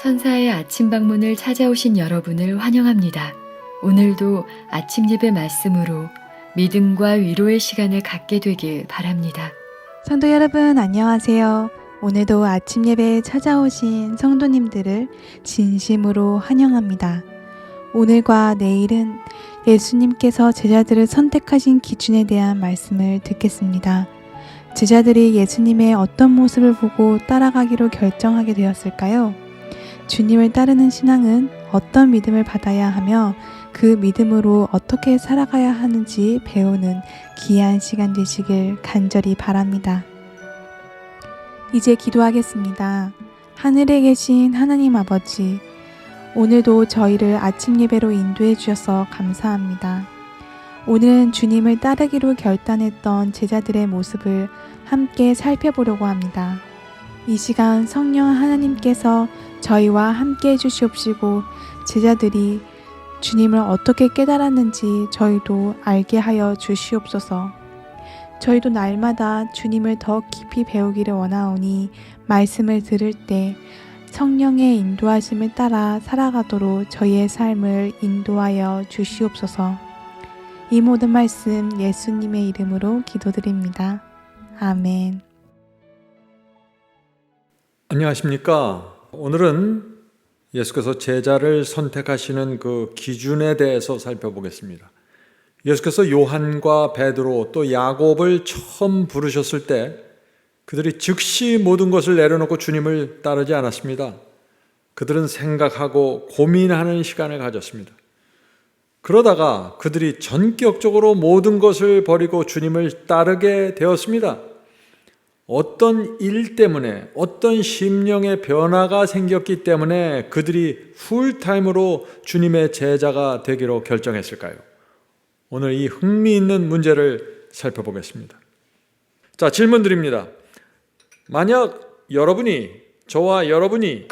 천사의 아침 방문을 찾아오신 여러분을 환영합니다. 오늘도 아침 예배 말씀으로 믿음과 위로의 시간을 갖게 되길 바랍니다. 성도 여러분 안녕하세요. 오늘도 아침 예배에 찾아오신 성도님들을 진심으로 환영합니다. 오늘과 내일은 예수님께서 제자들을 선택하신 기준에 대한 말씀을 듣겠습니다. 제자들이 예수님의 어떤 모습을 보고 따라가기로 결정하게 되었을까요? 주님을 따르는 신앙은 어떤 믿음을 받아야 하며 그 믿음으로 어떻게 살아가야 하는지 배우는 귀한 시간 되시길 간절히 바랍니다. 이제 기도하겠습니다. 하늘에 계신 하나님 아버지, 오늘도 저희를 아침 예배로 인도해 주셔서 감사합니다. 오늘은 주님을 따르기로 결단했던 제자들의 모습을 함께 살펴보려고 합니다. 이 시간 성령 하나님께서 저희와 함께 해주시옵시고 제자들이 주님을 어떻게 깨달았는지 저희도 알게 하여 주시옵소서. 저희도 날마다 주님을 더 깊이 배우기를 원하오니 말씀을 들을 때 성령의 인도하심을 따라 살아가도록 저희의 삶을 인도하여 주시옵소서. 이 모든 말씀 예수님의 이름으로 기도드립니다. 아멘. 안녕하십니까? 오늘은 예수께서 제자를 선택하시는 그 기준에 대해서 살펴보겠습니다. 예수께서 요한과 베드로 또 야곱을 처음 부르셨을 때 그들이 즉시 모든 것을 내려놓고 주님을 따르지 않았습니다. 그들은 생각하고 고민하는 시간을 가졌습니다. 그러다가 그들이 전격적으로 모든 것을 버리고 주님을 따르게 되었습니다. 어떤 일 때문에, 어떤 심령의 변화가 생겼기 때문에 그들이 풀타임으로 주님의 제자가 되기로 결정했을까요? 오늘 이 흥미있는 문제를 살펴보겠습니다. 자, 질문 드립니다. 만약 저와 여러분이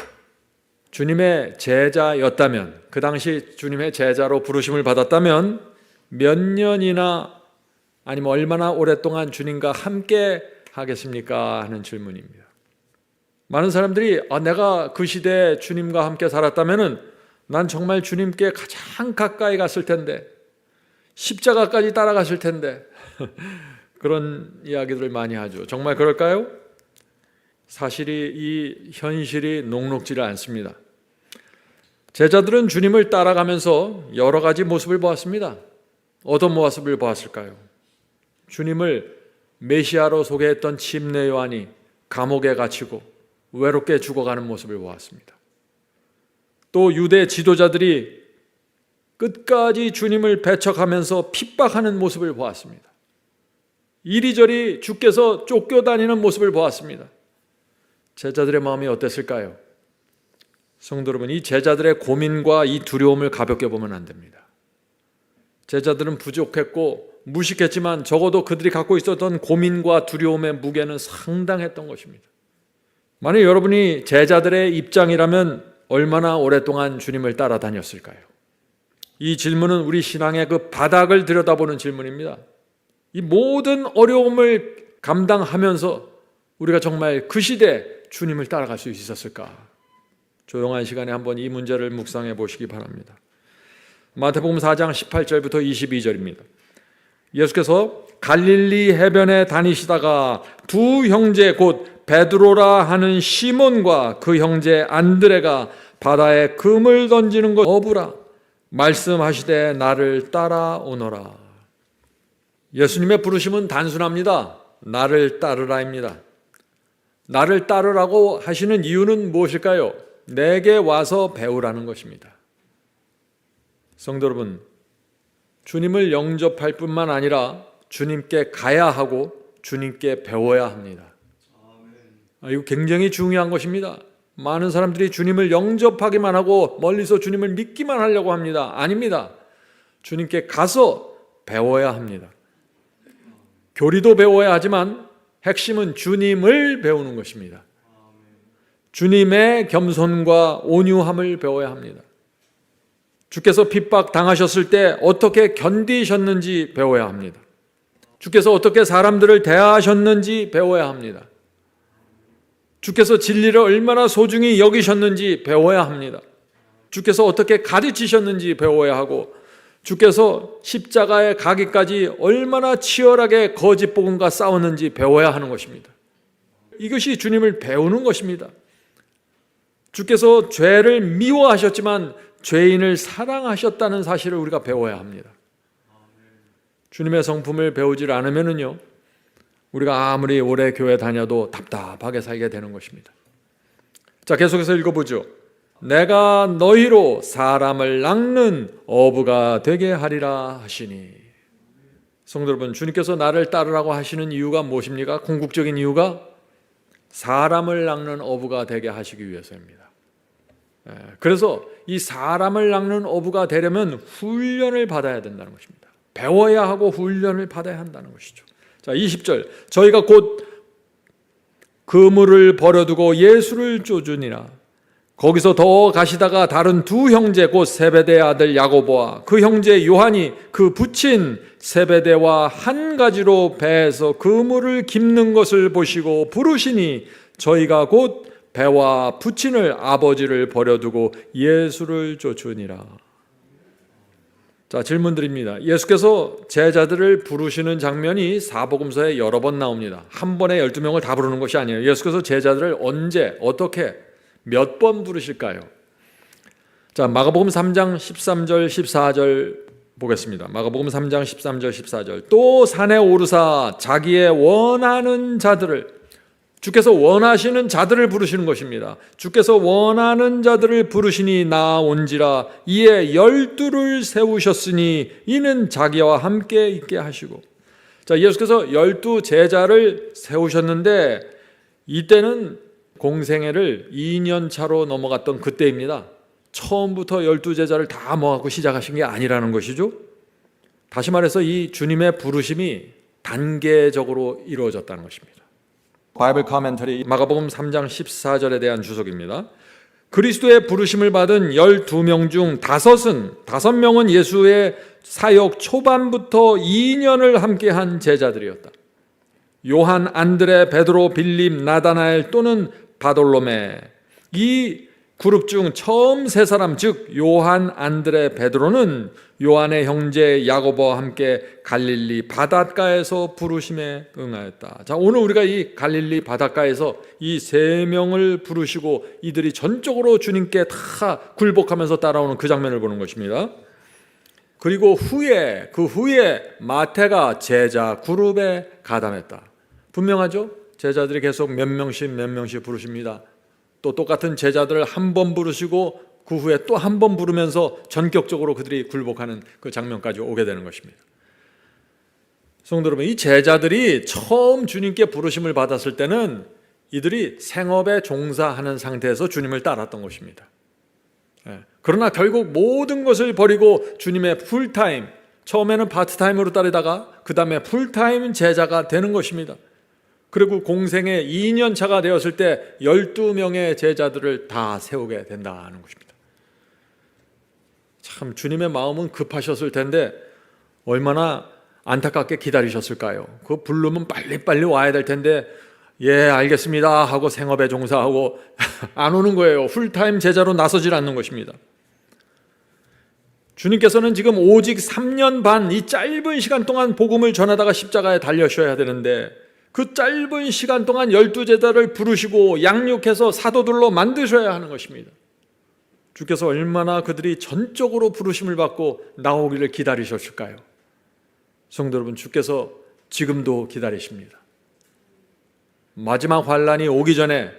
주님의 제자였다면, 그 당시 주님의 제자로 부르심을 받았다면 몇 년이나 아니면 얼마나 오랫동안 주님과 함께 하겠습니까? 하는 질문입니다. 많은 사람들이 내가 그 시대에 주님과 함께 살았다면 난 정말 주님께 가장 가까이 갔을 텐데, 십자가까지 따라갔을 텐데 그런 이야기들을 많이 하죠. 정말 그럴까요? 사실이 이 현실이 녹록지를 않습니다. 제자들은 주님을 따라가면서 여러 가지 모습을 보았습니다. 어떤 모습을 보았을까요? 주님을 메시아로 소개했던 침례 요한이 감옥에 갇히고 외롭게 죽어가는 모습을 보았습니다. 또 유대 지도자들이 끝까지 주님을 배척하면서 핍박하는 모습을 보았습니다. 이리저리 주께서 쫓겨다니는 모습을 보았습니다. 제자들의 마음이 어땠을까요? 성도 여러분, 이 제자들의 고민과 이 두려움을 가볍게 보면 안 됩니다. 제자들은 부족했고 무식했지만 적어도 그들이 갖고 있었던 고민과 두려움의 무게는 상당했던 것입니다. 만약 여러분이 제자들의 입장이라면 얼마나 오랫동안 주님을 따라다녔을까요? 이 질문은 우리 신앙의 그 바닥을 들여다보는 질문입니다. 이 모든 어려움을 감당하면서 우리가 정말 그 시대에 주님을 따라갈 수 있었을까? 조용한 시간에 한번 이 문제를 묵상해 보시기 바랍니다. 마태복음 4장 18절부터 22절입니다. 예수께서 갈릴리 해변에 다니시다가 두 형제 곧 베드로라 하는 시몬과 그 형제 안드레가 바다에 금을 던지는 것 어부라 말씀하시되 나를 따라오너라. 예수님의 부르심은 단순합니다. 나를 따르라입니다. 나를 따르라고 하시는 이유는 무엇일까요? 내게 와서 배우라는 것입니다. 성도 여러분, 주님을 영접할 뿐만 아니라 주님께 가야 하고 주님께 배워야 합니다. 이거 굉장히 중요한 것입니다. 많은 사람들이 주님을 영접하기만 하고 멀리서 주님을 믿기만 하려고 합니다. 아닙니다. 주님께 가서 배워야 합니다. 교리도 배워야 하지만 핵심은 주님을 배우는 것입니다. 주님의 겸손과 온유함을 배워야 합니다. 주께서 핍박 당하셨을 때 어떻게 견디셨는지 배워야 합니다. 주께서 어떻게 사람들을 대하셨는지 배워야 합니다. 주께서 진리를 얼마나 소중히 여기셨는지 배워야 합니다. 주께서 어떻게 가르치셨는지 배워야 하고, 주께서 십자가에 가기까지 얼마나 치열하게 거짓 복음과 싸웠는지 배워야 하는 것입니다. 이것이 주님을 배우는 것입니다. 주께서 죄를 미워하셨지만 죄인을 사랑하셨다는 사실을 우리가 배워야 합니다. 주님의 성품을 배우질 않으면요, 우리가 아무리 오래 교회 다녀도 답답하게 살게 되는 것입니다. 자, 계속해서 읽어보죠. 내가 너희로 사람을 낚는 어부가 되게 하리라 하시니. 성도 여러분, 주님께서 나를 따르라고 하시는 이유가 무엇입니까? 궁극적인 이유가 사람을 낚는 어부가 되게 하시기 위해서입니다. 그래서 이 사람을 낚는 어부가 되려면 훈련을 받아야 된다는 것입니다. 배워야 하고 훈련을 받아야 한다는 것이죠. 자, 20절. 저희가 곧 그물을 버려두고 예수를 쫓으니라. 거기서 더 가시다가 다른 두 형제 곧 세베대의 아들 야고보와 그 형제 요한이 그 붙인 세베대와 한 가지로 배에서 그물을 깁는 것을 보시고 부르시니 저희가 곧 배와 붙인을 아버지를 버려두고 예수를 쫓으니라. 자, 질문 드립니다. 예수께서 제자들을 부르시는 장면이 사복음서에 여러 번 나옵니다. 한 번에 12명을 다 부르는 것이 아니에요. 예수께서 제자들을 언제, 어떻게, 몇 번 부르실까요? 자, 마가복음 3장 13절 14절 보겠습니다. 마가복음 3장 13절 14절. 또 산에 오르사 자기의 원하는 자들을, 주께서 원하시는 자들을 부르시는 것입니다. 주께서 원하는 자들을 부르시니 나온지라. 이에 12를 세우셨으니 이는 자기와 함께 있게 하시고. 자, 예수께서 12 제자를 세우셨는데 이때는 공생애를 2년 차로 넘어갔던 그때입니다. 처음부터 12 제자를 다 모아갖고 시작하신 게 아니라는 것이죠. 다시 말해서 이 주님의 부르심이 단계적으로 이루어졌다는 것입니다. 바이블 커멘터리 마가복음 3장 14절에 대한 주석입니다. 그리스도의 부르심을 받은 12명 중 5명은 예수의 사역 초반부터 2년을 함께한 제자들이었다. 요한, 안드레, 베드로, 빌립, 나다나엘 또는 바돌로메, 이 그룹 중 처음 세 사람, 즉 요한, 안드레, 베드로는 요한의 형제 야고보와 함께 갈릴리 바닷가에서 부르심에 응하였다. 자, 오늘 우리가 이 갈릴리 바닷가에서 이 세 명을 부르시고 이들이 전적으로 주님께 다 굴복하면서 따라오는 그 장면을 보는 것입니다. 그리고 그 후에 마태가 제자 그룹에 가담했다. 분명하죠? 제자들이 계속 몇 명씩 부르십니다. 또 똑같은 제자들을 한 번 부르시고 그 후에 또 한 번 부르면서 전격적으로 그들이 굴복하는 그 장면까지 오게 되는 것입니다. 성도 여러분, 이 제자들이 처음 주님께 부르심을 받았을 때는 이들이 생업에 종사하는 상태에서 주님을 따랐던 것입니다. 그러나 결국 모든 것을 버리고 주님의 풀타임, 처음에는 파트타임으로 따르다가 그 다음에 풀타임 제자가 되는 것입니다. 그리고 공생의 2년 차가 되었을 때 12명의 제자들을 다 세우게 된다는 것입니다. 참 주님의 마음은 급하셨을 텐데 얼마나 안타깝게 기다리셨을까요? 그 부르면 빨리빨리 와야 될 텐데 예 알겠습니다 하고 생업에 종사하고 안 오는 거예요. 풀타임 제자로 나서질 않는 것입니다. 주님께서는 지금 오직 3년 반 이 짧은 시간 동안 복음을 전하다가 십자가에 달려셔야 되는데 그 짧은 시간 동안 12제자를 부르시고 양육해서 사도들로 만드셔야 하는 것입니다. 주께서 얼마나 그들이 전적으로 부르심을 받고 나오기를 기다리셨을까요? 성도 여러분, 주께서 지금도 기다리십니다. 마지막 환란이 오기 전에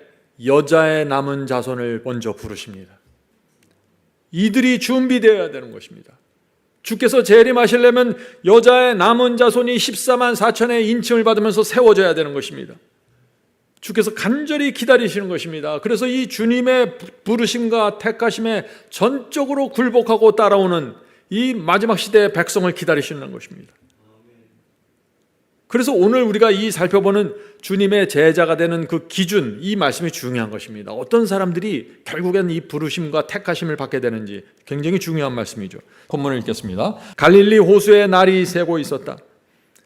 여자의 남은 자손을 먼저 부르십니다. 이들이 준비되어야 되는 것입니다. 주께서 재림하시려면 여자의 남은 자손이 14만 4천의 인침을 받으면서 세워져야 되는 것입니다. 주께서 간절히 기다리시는 것입니다. 그래서 이 주님의 부르심과 택하심에 전적으로 굴복하고 따라오는 이 마지막 시대의 백성을 기다리시는 것입니다. 그래서 오늘 우리가 이 살펴보는 주님의 제자가 되는 그 기준, 이 말씀이 중요한 것입니다. 어떤 사람들이 결국엔 이 부르심과 택하심을 받게 되는지 굉장히 중요한 말씀이죠. 본문을 읽겠습니다. 갈릴리 호수에 날이 새고 있었다.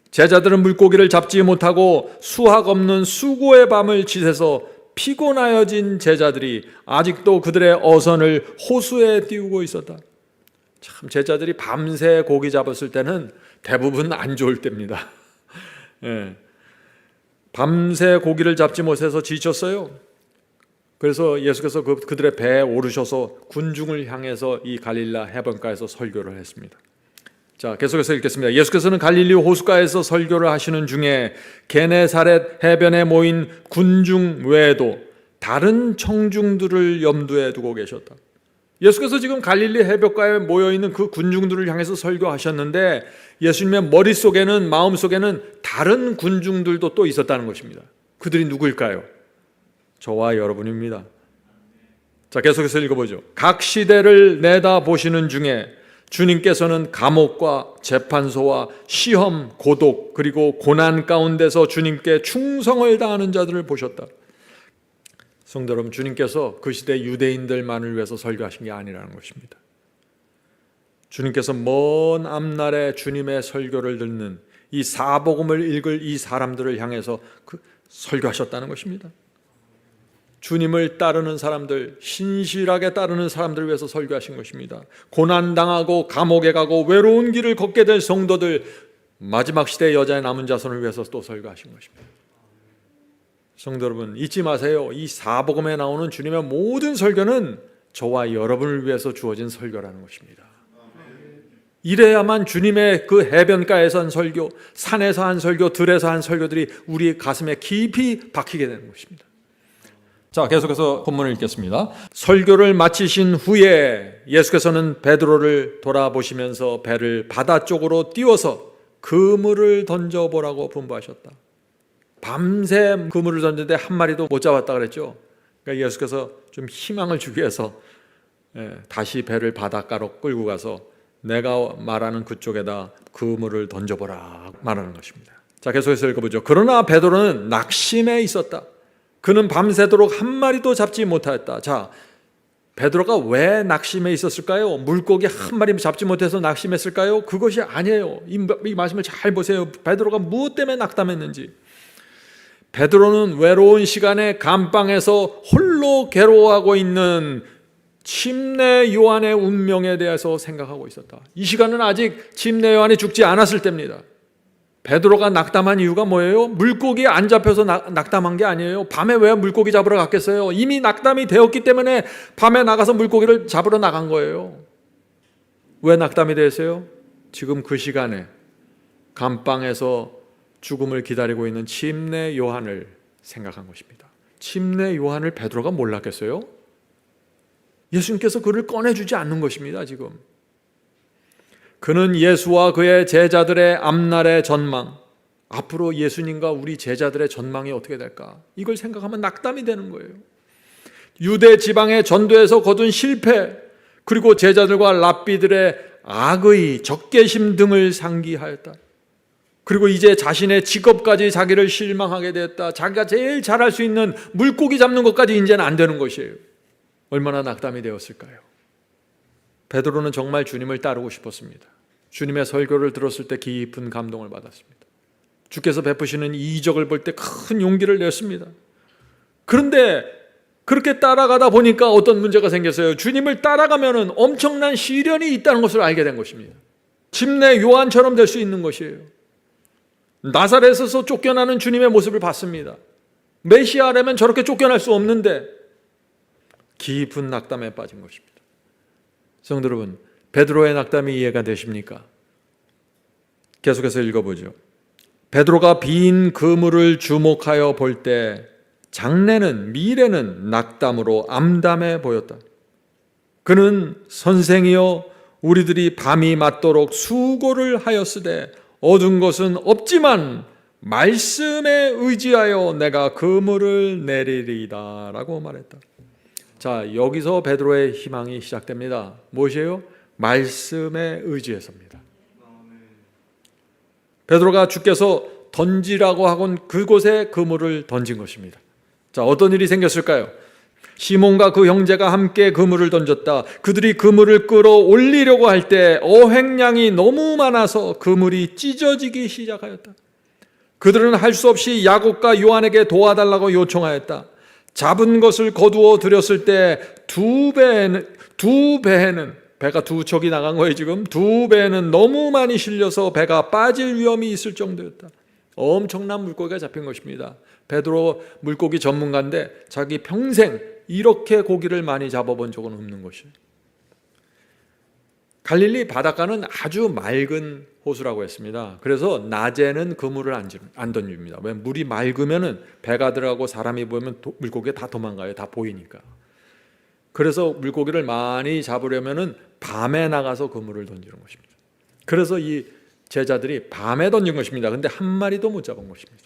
제자들은 물고기를 잡지 못하고 수확 없는 수고의 밤을 지새서 피곤하여진 제자들이 아직도 그들의 어선을 호수에 띄우고 있었다. 참, 제자들이 밤새 고기 잡았을 때는 대부분 안 좋을 때입니다. 예. 밤새 고기를 잡지 못해서 지쳤어요. 그래서 예수께서 그들의 배에 오르셔서 군중을 향해서 이 갈릴라 해변가에서 설교를 했습니다. 자, 계속해서 읽겠습니다. 예수께서는 갈릴리 호숫가에서 설교를 하시는 중에 게네사렛 해변에 모인 군중 외에도 다른 청중들을 염두에 두고 계셨다. 예수께서 지금 갈릴리 해변가에 모여있는 그 군중들을 향해서 설교하셨는데 예수님의 머릿속에는, 마음속에는 다른 군중들도 또 있었다는 것입니다. 그들이 누구일까요? 저와 여러분입니다. 자, 계속해서 읽어보죠. 각 시대를 내다보시는 중에 주님께서는 감옥과 재판소와 시험, 고독, 그리고 고난 가운데서 주님께 충성을 다하는 자들을 보셨다. 성도 여러분, 주님께서 그 시대 유대인들만을 위해서 설교하신 게 아니라는 것입니다. 주님께서 먼 앞날에 주님의 설교를 듣는 이 사복음을 읽을 이 사람들을 향해서 설교하셨다는 것입니다. 주님을 따르는 사람들, 신실하게 따르는 사람들을 위해서 설교하신 것입니다. 고난당하고 감옥에 가고 외로운 길을 걷게 될 성도들, 마지막 시대의 여자의 남은 자손을 위해서 또 설교하신 것입니다. 성도 여러분, 잊지 마세요. 이 사복음에 나오는 주님의 모든 설교는 저와 여러분을 위해서 주어진 설교라는 것입니다. 이래야만 주님의 그 해변가에서 한 설교, 산에서 한 설교, 들에서 한 설교들이 우리 가슴에 깊이 박히게 되는 것입니다. 자, 계속해서 본문을 읽겠습니다. 설교를 마치신 후에 예수께서는 베드로를 돌아보시면서 배를 바다 쪽으로 띄워서 그물을 던져보라고 분부하셨다. 밤새 그물을 던졌는데 한 마리도 못 잡았다 그랬죠. 그러니까 예수께서 좀 희망을 주기 위해서 다시 배를 바닷가로 끌고 가서 내가 말하는 그쪽에다 그물을 던져보라 말하는 것입니다. 자, 계속해서 읽어보죠. 그러나 베드로는 낙심해 있었다. 그는 밤새도록 한 마리도 잡지 못하였다. 자, 베드로가 왜 낙심해 있었을까요? 물고기 한 마리 잡지 못해서 낙심했을까요? 그것이 아니에요. 이 말씀을 잘 보세요. 베드로가 무엇 때문에 낙담했는지. 베드로는 외로운 시간에 감방에서 홀로 괴로워하고 있는 침례 요한의 운명에 대해서 생각하고 있었다. 이 시간은 아직 침례 요한이 죽지 않았을 때입니다. 베드로가 낙담한 이유가 뭐예요? 물고기 안 잡혀서 낙담한 게 아니에요. 밤에 왜 물고기 잡으러 갔겠어요? 이미 낙담이 되었기 때문에 밤에 나가서 물고기를 잡으러 나간 거예요. 왜 낙담이 되었어요? 지금 그 시간에 감방에서 죽음을 기다리고 있는 침례 요한을 생각한 것입니다. 침례 요한을 베드로가 몰랐겠어요? 예수님께서 그를 꺼내주지 않는 것입니다. 지금 그는 예수와 그의 제자들의 앞날의 전망, 앞으로 예수님과 우리 제자들의 전망이 어떻게 될까, 이걸 생각하면 낙담이 되는 거예요. 유대 지방의 전도에서 거둔 실패, 그리고 제자들과 랍비들의 악의, 적개심 등을 상기하였다. 그리고 이제 자신의 직업까지 자기를 실망하게 됐다. 자기가 제일 잘할 수 있는 물고기 잡는 것까지 이제는 안 되는 것이에요. 얼마나 낙담이 되었을까요? 베드로는 정말 주님을 따르고 싶었습니다. 주님의 설교를 들었을 때 깊은 감동을 받았습니다. 주께서 베푸시는 이적을 볼 때 큰 용기를 냈습니다. 그런데 그렇게 따라가다 보니까 어떤 문제가 생겼어요. 주님을 따라가면 엄청난 시련이 있다는 것을 알게 된 것입니다. 침례 요한처럼 될 수 있는 것이에요. 나사렛에서 쫓겨나는 주님의 모습을 봤습니다. 메시아라면 저렇게 쫓겨날 수 없는데 깊은 낙담에 빠진 것입니다. 성도 여러분, 베드로의 낙담이 이해가 되십니까? 계속해서 읽어보죠. 베드로가 빈 그물을 주목하여 볼 때 장래는, 미래는 낙담으로 암담해 보였다. 그는 선생이여 우리들이 밤이 맞도록 수고를 하였으되 얻은 것은 없지만 말씀에 의지하여 내가 그물을 내리리이다 라고 말했다. 자, 여기서 베드로의 희망이 시작됩니다. 무엇이에요? 말씀에 의지해서입니다. 베드로가 주께서 던지라고 하곤 그곳에 그물을 던진 것입니다. 자, 어떤 일이 생겼을까요? 시몬과 그 형제가 함께 그물을 던졌다. 그들이 그물을 끌어올리려고 할 때 어획량이 너무 많아서 그물이 찢어지기 시작하였다. 그들은 할 수 없이 야곱과 요한에게 도와달라고 요청하였다. 잡은 것을 거두어 들였을 때 두 배에는 배가 두 척이 나간 거예요. 지금 두 배는 너무 많이 실려서 배가 빠질 위험이 있을 정도였다. 엄청난 물고기가 잡힌 것입니다. 베드로 물고기 전문가인데 자기 평생 이렇게 고기를 많이 잡아본 적은 없는 것이에요. 갈릴리 바닷가는 아주 맑은 호수라고 했습니다. 그래서 낮에는 그물을 안 던집니다. 왜? 물이 맑으면 배가 들어가고 사람이 보면 물고기가 다 도망가요. 다 보이니까. 그래서 물고기를 많이 잡으려면 밤에 나가서 그물을 던지는 것입니다. 그래서 이 제자들이 밤에 던진 것입니다. 그런데 한 마리도 못 잡은 것입니다.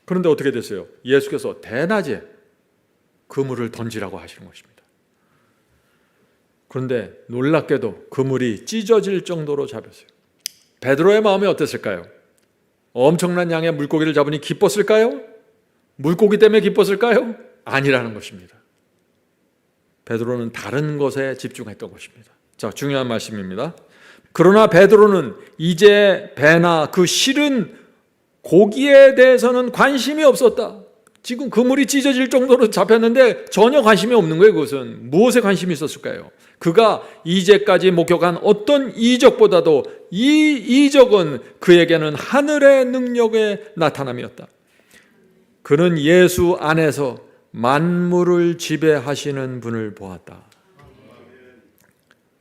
그런데 어떻게 됐어요? 예수께서 대낮에 그물을 던지라고 하시는 것입니다. 그런데 놀랍게도 그물이 찢어질 정도로 잡혔어요. 베드로의 마음이 어땠을까요? 엄청난 양의 물고기를 잡으니 기뻤을까요? 물고기 때문에 기뻤을까요? 아니라는 것입니다. 베드로는 다른 것에 집중했던 것입니다. 자, 중요한 말씀입니다. 그러나 베드로는 이제 배나 그 실은 고기에 대해서는 관심이 없었다. 지금 그물이 찢어질 정도로 잡혔는데 전혀 관심이 없는 거예요. 그것은 무엇에 관심이 있었을까요? 그가 이제까지 목격한 어떤 이적보다도 이 이적은 그에게는 하늘의 능력의 나타남이었다. 그는 예수 안에서 만물을 지배하시는 분을 보았다.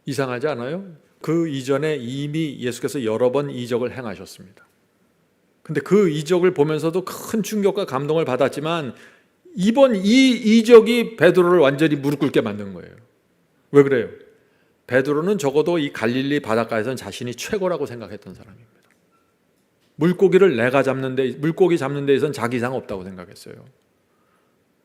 이상하지 않아요? 그 이전에 이미 예수께서 여러 번 이적을 행하셨습니다. 근데 그 이적을 보면서도 큰 충격과 감동을 받았지만 이번 이 이적이 베드로를 완전히 무릎 꿇게 만든 거예요. 왜 그래요? 베드로는 적어도 이 갈릴리 바닷가에서는 자신이 최고라고 생각했던 사람입니다. 물고기 잡는 데에선 자기 이상 없다고 생각했어요.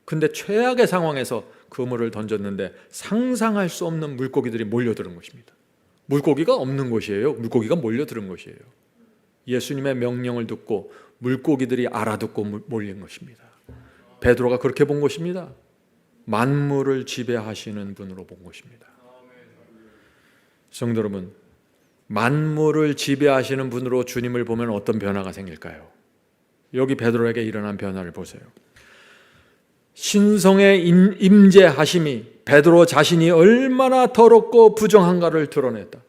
근데 최악의 상황에서 그물을 던졌는데 상상할 수 없는 물고기들이 몰려드는 것입니다. 물고기가 없는 곳이에요. 물고기가 몰려드는 것이에요. 예수님의 명령을 듣고 물고기들이 알아듣고 몰린 것입니다. 베드로가 그렇게 본 것입니다. 만물을 지배하시는 분으로 본 것입니다. 성도 여러분, 만물을 지배하시는 분으로 주님을 보면 어떤 변화가 생길까요? 여기 베드로에게 일어난 변화를 보세요. 신성의 임재하심이 베드로 자신이 얼마나 더럽고 부정한가를 드러냈다.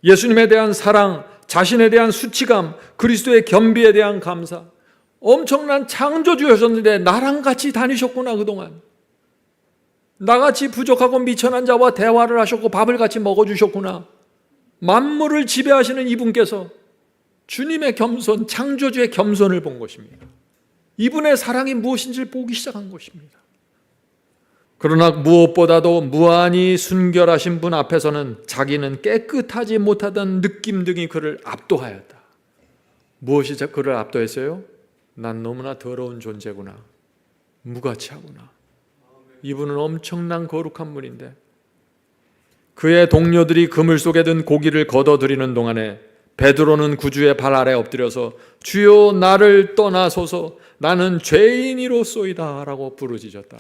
예수님에 대한 사랑, 자신에 대한 수치감, 그리스도의 겸비에 대한 감사, 엄청난 창조주였었는데 나랑 같이 다니셨구나. 그동안 나같이 부족하고 미천한 자와 대화를 하셨고 밥을 같이 먹어주셨구나. 만물을 지배하시는 이분께서 주님의 겸손, 창조주의 겸손을 본 것입니다. 이분의 사랑이 무엇인지를 보기 시작한 것입니다. 그러나 무엇보다도 무한히 순결하신 분 앞에서는 자기는 깨끗하지 못하던 느낌 등이 그를 압도하였다. 무엇이 그를 압도했어요? 난 너무나 더러운 존재구나. 무가치하구나. 이분은 엄청난 거룩한 분인데. 그의 동료들이 그물 속에 든 고기를 걷어들이는 동안에 베드로는 구주의 발 아래 엎드려서 주여 나를 떠나소서 나는 죄인이로소이다 라고 부르짖었다.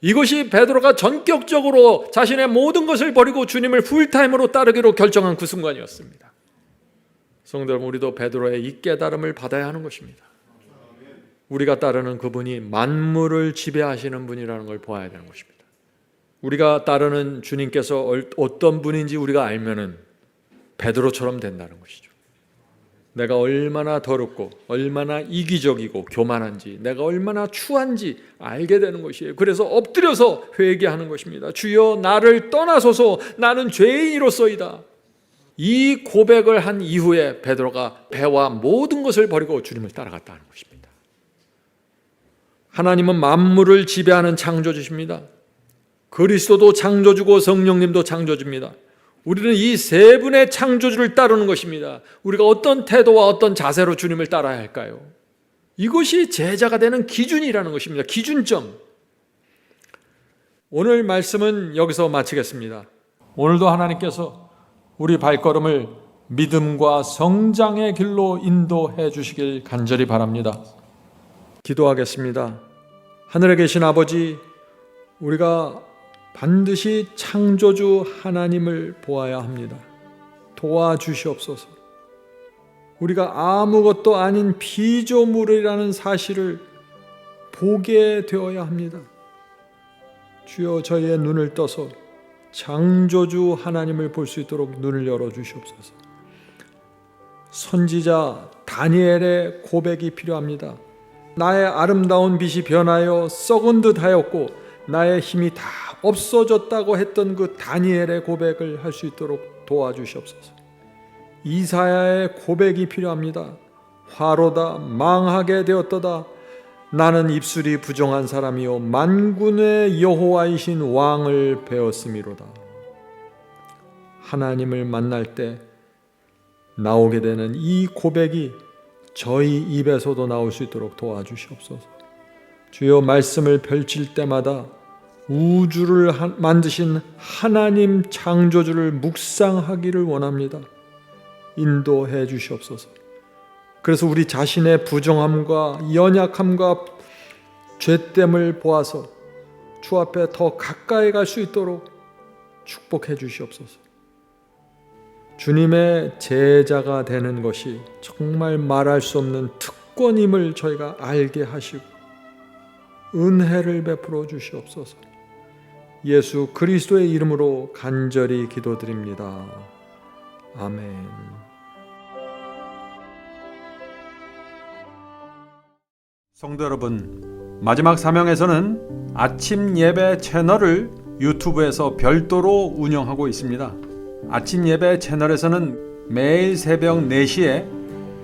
이것이 베드로가 전격적으로 자신의 모든 것을 버리고 주님을 풀타임으로 따르기로 결정한 그 순간이었습니다. 성도 여러분, 우리도 베드로의 이 깨달음을 받아야 하는 것입니다. 우리가 따르는 그분이 만물을 지배하시는 분이라는 걸 보아야 되는 것입니다. 우리가 따르는 주님께서 어떤 분인지 우리가 알면은 베드로처럼 된다는 것이죠. 내가 얼마나 더럽고 얼마나 이기적이고 교만한지, 내가 얼마나 추한지 알게 되는 것이에요. 그래서 엎드려서 회개하는 것입니다. 주여 나를 떠나소서 나는 죄인이로소이다. 이 고백을 한 이후에 베드로가 배와 모든 것을 버리고 주님을 따라갔다는 것입니다. 하나님은 만물을 지배하는 창조주십니다. 그리스도도 창조주고 성령님도 창조주입니다. 우리는 이 세 분의 창조주를 따르는 것입니다. 우리가 어떤 태도와 어떤 자세로 주님을 따라야 할까요? 이것이 제자가 되는 기준이라는 것입니다. 기준점. 오늘 말씀은 여기서 마치겠습니다. 오늘도 하나님께서 우리 발걸음을 믿음과 성장의 길로 인도해 주시길 간절히 바랍니다. 기도하겠습니다. 하늘에 계신 아버지, 우리가 반드시 창조주 하나님을 보아야 합니다. 도와주시옵소서. 우리가 아무것도 아닌 피조물이라는 사실을 보게 되어야 합니다. 주여, 저희의 눈을 떠서 창조주 하나님을 볼 수 있도록 눈을 열어주시옵소서. 선지자 다니엘의 고백이 필요합니다. 나의 아름다운 빛이 변하여 썩은 듯 하였고 나의 힘이 다 없어졌다고 했던 그 다니엘의 고백을 할 수 있도록 도와주시옵소서. 이사야의 고백이 필요합니다. 화로다, 망하게 되었도다. 나는 입술이 부정한 사람이요 만군의 여호와이신 왕을 배웠음이로다. 하나님을 만날 때 나오게 되는 이 고백이 저희 입에서도 나올 수 있도록 도와주시옵소서. 주여, 말씀을 펼칠 때마다 우주를 만드신 하나님 창조주를 묵상하기를 원합니다. 인도해 주시옵소서. 그래서 우리 자신의 부정함과 연약함과 죄됨을 보아서 주 앞에 더 가까이 갈 수 있도록 축복해 주시옵소서. 주님의 제자가 되는 것이 정말 말할 수 없는 특권임을 저희가 알게 하시고 은혜를 베풀어 주시옵소서. 예수 그리스도의 이름으로 간절히 기도드립니다. 아멘. 성도 여러분, 마지막 사명에서는 아침 예배 채널을 유튜브에서 별도로 운영하고 있습니다. 아침 예배 채널에서는 매일 새벽 4시에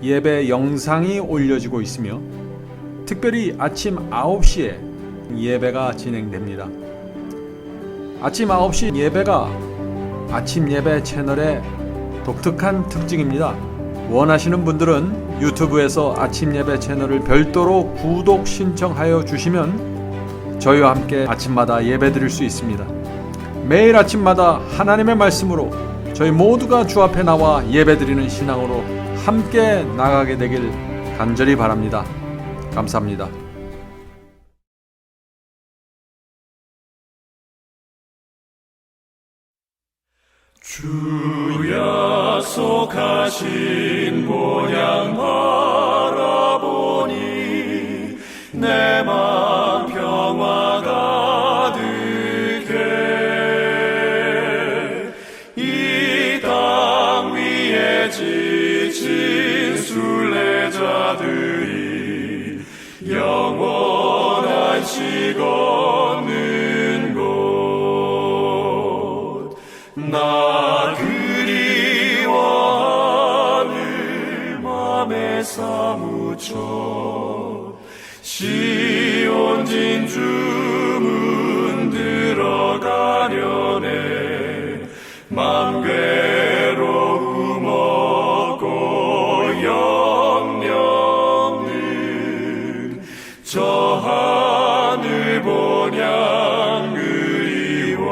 예배 영상이 올려지고 있으며 특별히 아침 9시에 예배가 진행됩니다. 아침 9시 예배가 아침 예배 채널의 독특한 특징입니다. 원하시는 분들은 유튜브에서 아침 예배 채널을 별도로 구독 신청하여 주시면 저희와 함께 아침마다 예배 드릴 수 있습니다. 매일 아침마다 하나님의 말씀으로 저희 모두가 주 앞에 나와 예배 드리는 신앙으로 함께 나가게 되길 간절히 바랍니다. 감사합니다. 주 약속하신 본향 바라보니 내 맘 평화 가득해. 이 땅 위에 지친 순례자들이 영원한 시 걷는 곳, 나 그리워하늘 맘에 사무쳐 시온 진주문 들어가려네. 맘 괴로움 없고 영영는 저 하늘 본향 그리워.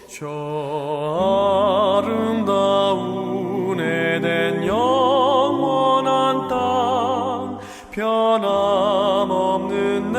저 아름다운 에덴 영원한 땅 변함없는 내